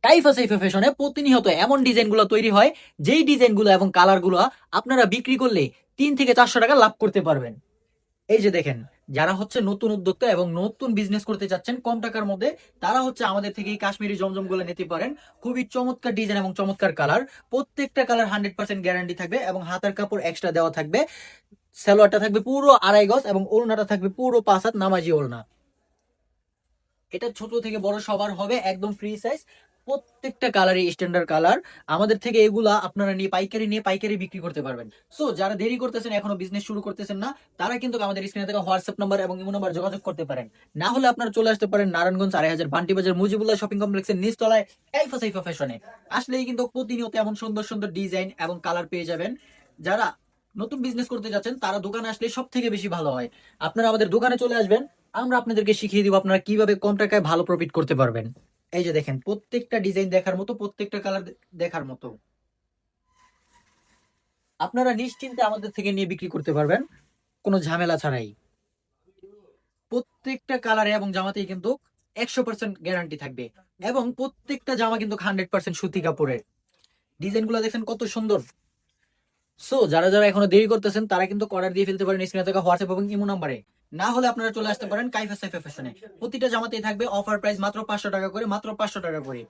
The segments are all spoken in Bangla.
কাইফা সাইফা ফ্যাশনে প্রতিনিয়ত এমন ডিজাইনগুলো তৈরি হয়, যেই ডিজাইনগুলো এবং কালারগুলো আপনারা বিক্রি করলে 3 থেকে 400 টাকা লাভ করতে পারবেন। এই যে দেখেন, যারা হচ্ছে নতুন উদ্যোক্তা এবং নতুন বিজনেস করতে চাচ্ছেন কম টাকার মধ্যে, তারা হচ্ছে আমাদের থেকে এই কাশ্মীরি জমজম গুলো নিতে পারেন। খুবই চমৎকার ডিজাইন এবং চমৎকার কালার। প্রত্যেকটা কালার 100% গ্যারান্টি থাকবে এবং হাতার কাপড় এক্সট্রা দেওয়া থাকবে। সালোয়ারটা থাকবে পুরো 2.5 গজ এবং ওড়নাটা থাকবে পুরো 5 হাত নামাজি ওড়না। এটা ছোট থেকে বড় সবার হবে, একদম ফ্রি সাইজ। প্রত্যেকটা কালারই স্ট্যান্ডার্ড কালার। আমাদের থেকে এগুলা আপনারা নিয়ে পাইকারি বিক্রি করতে পারবেন। সো যারা দেরি করতেছেন, এখনো বিজনেস শুরু করতেছেন না, তারা কিন্তু আমাদের স্ক্রিনে থেকে হোয়াটসঅ্যাপ নাম্বার এবং ইমো নাম্বার যোগাযোগ করতে পারেন। না হলে আপনারা চলে আসতে পারেন নারায়ণগঞ্জ 2.5 বান্টি বাজার মুজিবুল্লাহ শপিং কমপ্লেক্সের নিচতলায় কাইফা সাইফা ফ্যাশনে। আসলেই কিন্তু প্রতিনিয়ত এমন সুন্দর সুন্দর ডিজাইন এবং কালার পেয়ে যাবেন। যারা নতুন বিজনেস করতে যাচ্ছেন তারা দোকানে আসলে সব থেকে বেশি ভালো হয়। আপনারা আমাদের দোকানে চলে আসবেন, আমরা আপনাদেরকে শিখিয়ে দিব আপনারা কিভাবে কম টাকায় ভালো প্রফিট করতে পারবেন। এই যে দেখেন, প্রত্যেকটা ডিজাইন দেখার মতো, প্রত্যেকটা কালার দেখার মতো। আপনারা নিশ্চিন্তে আমাদের থেকে নিয়ে বিক্রি করতে পারবেন কোনো ঝামেলা ছাড়াই। প্রত্যেকটা কালারে এবং জামাতেই কিন্তু 100% গ্যারান্টি থাকবে এবং প্রত্যেকটা জামা কিন্তু 100% সুতি কাপড়ের। ডিজাইন গুলো দেখেন কত সুন্দর। সো যারা যারা এখনো দেরি করতেছেন তারা কিন্তু অর্ডার দিয়ে ফেলতে পারেন স্ক্রিনে থাকা হোয়াটসঅ্যাপ এবং ইমো নাম্বারে। না হলে আপনারা চলে আসতে পারেন কাইফা সাইফা ফ্যাশনে। প্রতিটা জামাতেই থাকবে অফার প্রাইস মাত্র 500 টাকা করে, মাত্র 500 টাকা করে।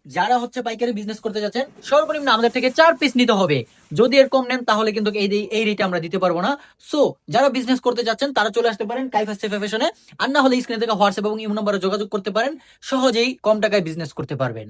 যারা হচ্ছে পাইকারি বিজনেস করতে যাচ্ছেন, সর্বনিম্ন আমাদের থেকে 4 পিস নিতে হবে। যদি এর কম নেন তাহলে কিন্তু এই রেটে আমরা দিতে পারবো না। সো যারা বিজনেস করতে যাচ্ছেন তারা চলে আসতে পারেন কাইফা সাইফা ফ্যাশনে। আর না হলে স্ক্রিনে থেকে হোয়াটসঅ্যাপ এবং ইমো নাম্বারে যোগাযোগ করতে পারেন, সহজেই কম টাকায় বিজনেস করতে পারবেন।